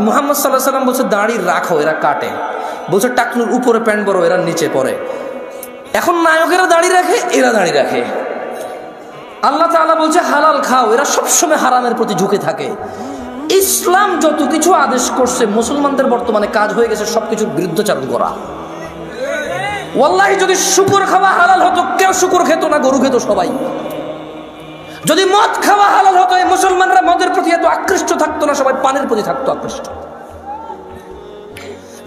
মুহাম্মদ সাল্লাল্লাহু আলাইহি ওয়াসাল্লাম বলছে দাড়ি রাখো, এরা কাটে। বলছে টাকনুর উপরে প্যান্ট বড়, এরা নিচে পরে। এখন নায়কেরা দাড়ি রাখে, এরা দাড়ি রাখে। আল্লাহ তাআলা বলছে হালাল খাও, এরা সবসময় হারামের প্রতি ঝুঁকে থাকে। ইসলাম যত কিছু আদেশ করছে, মুসলমানদের বর্তমানে কাজ হয়ে গেছে সবকিছুর বিরুদ্ধাচরণ করা। ওয়াল্লাহি যদি শুকর খাওয়া হালাল হতো, কেউ শুকর খেত না, গরু খেত সবাই। যদি মদ খাওয়া হালাল হতো, এই মুসলমানরা মদের প্রতি এত আকৃষ্ট থাকতো না, সবাই পানের প্রতি থাকতো আকৃষ্ট।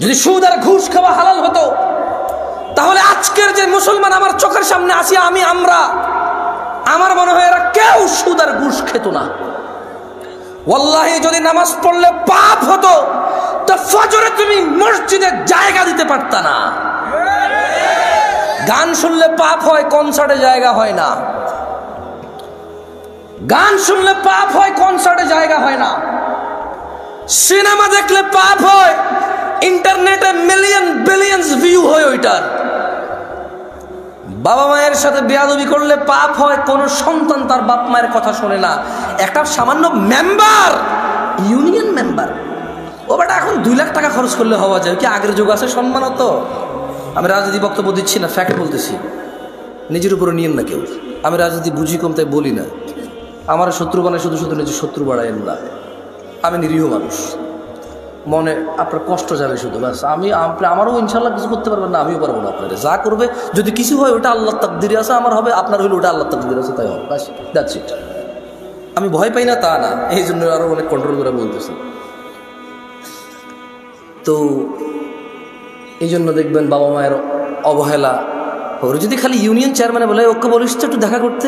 যদি সুদ আর ঘুষ খাওয়া হালাল হতো, তাহলে আজকের যে মুসলমান আমার চোখের সামনে আসি আমরা, আমার মনে হয় এরা কেউ সুদ আর ঘুষ খেত না। ওয়াল্লাহি যদি নামাজ পড়লে পাপ হতো, তো ফজরে তুমি মসজিদে জায়গা দিতে পারতা না। গান শুনলে পাপ হয়, কনসার্টে জায়গা হয় না। গান শুনলে পাপ হয়, কনসার্টে জায়গা হয় না। সিনেমা দেখলে পাপ হয়, ইন্টারনেটে মিলিয়ন বিলিয়ন্স ভিউ হয় ওইটার। বাবা মায়ের সাথে বেয়াদবি করলে পাপ হয়, কোন সন্তান তার বাপ মায়ের কথা শোনে না। একটা সামান্য মেম্বার, ইউনিয়ন মেম্বার, ও বাট এখন 2 লাখ টাকা খরচ করলে হওয়া যায়। কি আগের যুগ আছে সম্মানত? আমি রাজনীতি বক্তব্য দিচ্ছি না, ফ্যাক্ট বলতেছি। নিজের উপরে নিয়েন না কেউ। আমি রাজনীতি বুঝি কম, তাই বলি না। আমার শত্রু বানায় শুধু শুধু নিজের শত্রু বাড়াইন না। আমি নিরীহ মানুষ, মনে আপনার কষ্ট যাবে শুধু, ব্যাস। আমারও ইনশাল্লাহ কিছু করতে পারবেন না, আমিও পারবো না। আপনারা যা করবে, যদি কিছু হয় ওটা আল্লাহর তাকদিরে আছে, আমার হবে, আপনার হইলে ওটা আল্লাহর তাকদিরে আছে, তাই হবে, ব্যাস, দ্যাটস ইট। আমি ভয় পাই না তা না, এই জন্য আরো অনেক কন্ট্রোল করে বলতেছি। তো এই জন্য দেখবেন বাবা মায়ের অবহেলা। ওর যদি খালি ইউনিয়ন চেয়ারম্যানে বলে ওকে বলিস তো একটু দেখা করতে,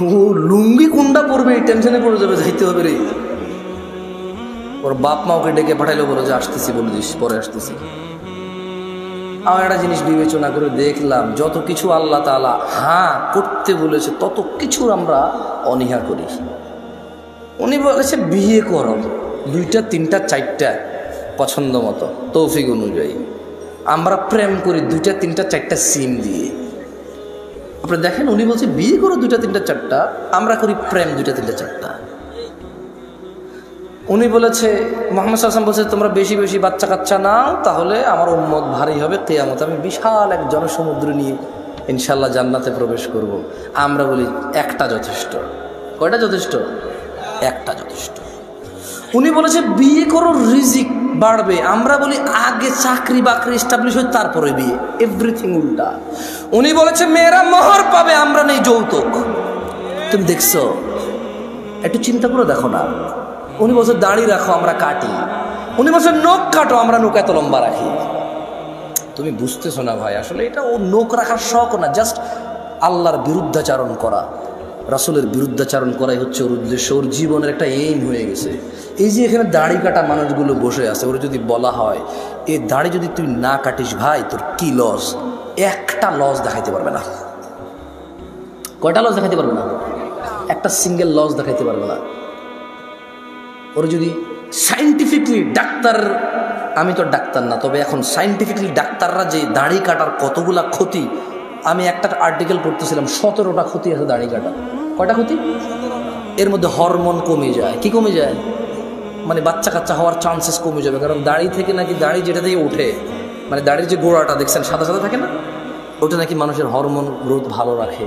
ও লুঙ্গি কোনটা পড়বে এই টেনশনে পড়ে যাবে, যাইতে হবে রে। ওর বাপ মা ওকে ডেকে পাঠাইলো, বলো যে আসতেছি, বলে দিস পরে আসতেছি। আমার একটা জিনিস বিবেচনা করে দেখলাম, যত কিছু আল্লাহ তাআলা হ্যাঁ করতে বলেছে তত কিছু আমরা অনীহা করি। উনি বলেছে বিয়ে করো, 2টা 3টা 4টা পছন্দ মতো তৌফিক অনুযায়ী। আমরা প্রেম করি 2টা 3টা 4টা সিম দিয়ে। আপনি দেখেন, উনি বলছে বিয়ে করো 2টা 3টা 4টা, আমরা করি প্রেম 2টা 3টা 4টা। উনি বলেছে, মুহাম্মদ সাল্লাল্লাহু আলাইহি ওয়াসাল্লাম বলছে তোমরা বেশি বেশি বাচ্চা কাচ্চা নাও, তাহলে আমার উম্মত ভারী হবে, কিয়ামতে আমি বিশাল এক জনসমুদ্র নিয়ে ইনশাআল্লাহ জান্নাতে প্রবেশ করব। আমরা বলি একটা যথেষ্ট। কয়টা যথেষ্ট? একটা যথেষ্ট। উনি বলেছে বিয়ে করো রিজিক বাড়বে, আমরা বলি আগে চাকরি বাকরি এস্টাবলিশ হয় তারপরে বিয়ে। এভরিথিং উল্টা। উনি বলেছে মেয়েরা মোহর পাবে, আমরা নেই যৌতুক। তুমি দেখছো? একটু চিন্তা করে দেখো না। উনি বলছে দাড়ি রাখো, আমরা কাটি। উনি বলছে নখ কাটো, আমরা নখ এত লম্বা রাখি। তুমি বুঝতেছো না ভাই, আসলে এটা ও নখ রাখার শখ না, জাস্ট আল্লাহর বিরুদ্ধাচারণ করা, রাসূলের বিরুদ্ধাচারণ করাই হচ্ছে ওর উদ্দেশ্য। ওর জীবনের একটা এইম হয়ে গেছে। এই যে এখানে দাড়ি কাটা মানুষগুলো বসে আছে, ওর যদি বলা হয় এই দাড়ি যদি তুই না কাটিস ভাই তোর কি লস, একটা লস দেখাইতে পারবে না। কয়টা লস দেখাইতে পারবে না? একটা সিঙ্গেল লস দেখাইতে পারবে না। ওর যদি সাইন্টিফিকলি ডাক্তার, আমি তো ডাক্তার না, তবে এখন সাইন্টিফিকলি ডাক্তাররা যে দাড়ি কাটার কতগুলা ক্ষতি, আমি একটা আর্টিকেল পড়তেছিলাম, 17টা ক্ষতি আছে দাড়ি কাটা। কয়টা ক্ষতি? এর মধ্যে হরমোন কমে যায়। কি কমে যায়? মানে বাচ্চা কাচ্চা হওয়ার চান্সেস কমে যাবে, কারণ দাড়ি থেকে নাকি, দাড়ি যেটা থেকে ওঠে, মানে দাড়ির যে গোড়াটা দেখছেন সাদা সাদা থাকে না, ওটা নাকি মানুষের হরমোন গ্রোথ ভালো রাখে,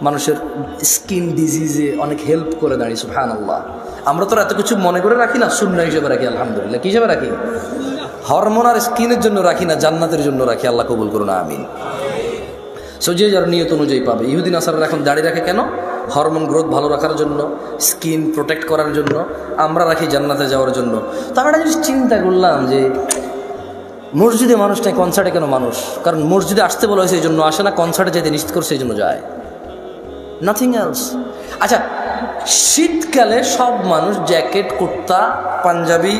মানুষের স্কিন ডিজিজে অনেক হেল্প করে দাড়ি। সুবহানাল্লাহ। আমরা তো এত কিছু মনে করে রাখি না, সুন্নাহ হিসেবে রাখি। আলহামদুলিল্লাহ। কি হিসেবে রাখি? হরমোন আর স্কিনের জন্য রাখি না, জান্নাতের জন্য রাখি। আল্লাহ কবুল করুন, আমিন। সো যে যার নিয়ত অনুযায়ী পাবে। ইহুদি নাসারারা এখন দাড়ি রাখে কেন? হরমোন গ্রোথ ভালো রাখার জন্য, স্কিন প্রোটেক্ট করার জন্য। আমরা রাখি জান্নাতে যাওয়ার জন্য। তো আমি একটা জিনিস চিন্তা করলাম যে মসজিদে মানুষ নাই, কনসার্টে কেন মানুষ? কারণ মসজিদে আসতে বলা হয়েছে এই জন্য আসে না, কনসার্টে যেতে নিশ্চিত করছে এই জন্য যায়, নাথিং এলস। আচ্ছা, শীতকালে সব মানুষ জ্যাকেট, কুর্তা, পাঞ্জাবি,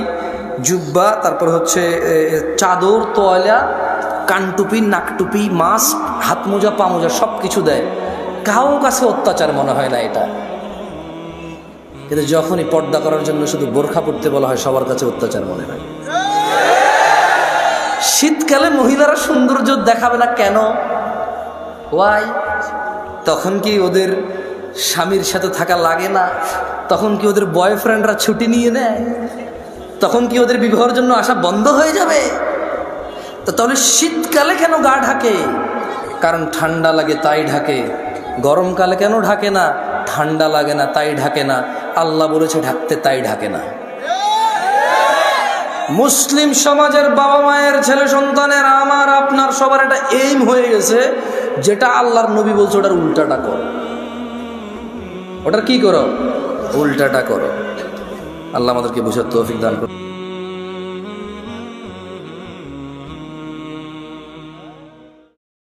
জুব্বা, তারপর হচ্ছে চাদর, তোয়ালা, কানটুপি, নাকটুপি, মাস্ক, হাত মোজা, পা মোজা সব কিছু দেয়। কারো কাছে অত্যাচার মনে হয় না এটা। কিন্তু যখনই পর্দা করার জন্য শুধু বোরখা পরতে বলা হয়, সবার কাছে অত্যাচার মনে হয়। শীতকালে মহিলারা সৌন্দর্য দেখাবে না কেন? ওয়াই? তখন কি ওদের স্বামীর সাথে থাকা লাগে না? তখন কি ওদের বয়ফ্রেন্ডরা ছুটি নিয়ে নেয়? তখন কি ওদের বিবাহের জন্য আসা বন্ধ হয়ে যাবে? তো তাহলে শীতকালে কেন গা ঢাকে? কারণ ঠান্ডা লাগে তাই ঢাকে। গরমকালে কেন ঢাকে না? ঠান্ডা লাগে না তাই ঢাকে না। আল্লাহ বলেছে ঢাকতে, তাই ঢাকে না। মুসলিম সমাজের বাবা মায়ের ছেলে সন্তানের আমার আপনার সবার একটা এইম হয়ে গেছে, যেটা আল্লাহর নবী বলছে ওটার উল্টাটা করো। ওটার কি করো? উল্টাটা করো। আল্লাহ আমাদেরকে বুঝার তৌফিক দান করুন।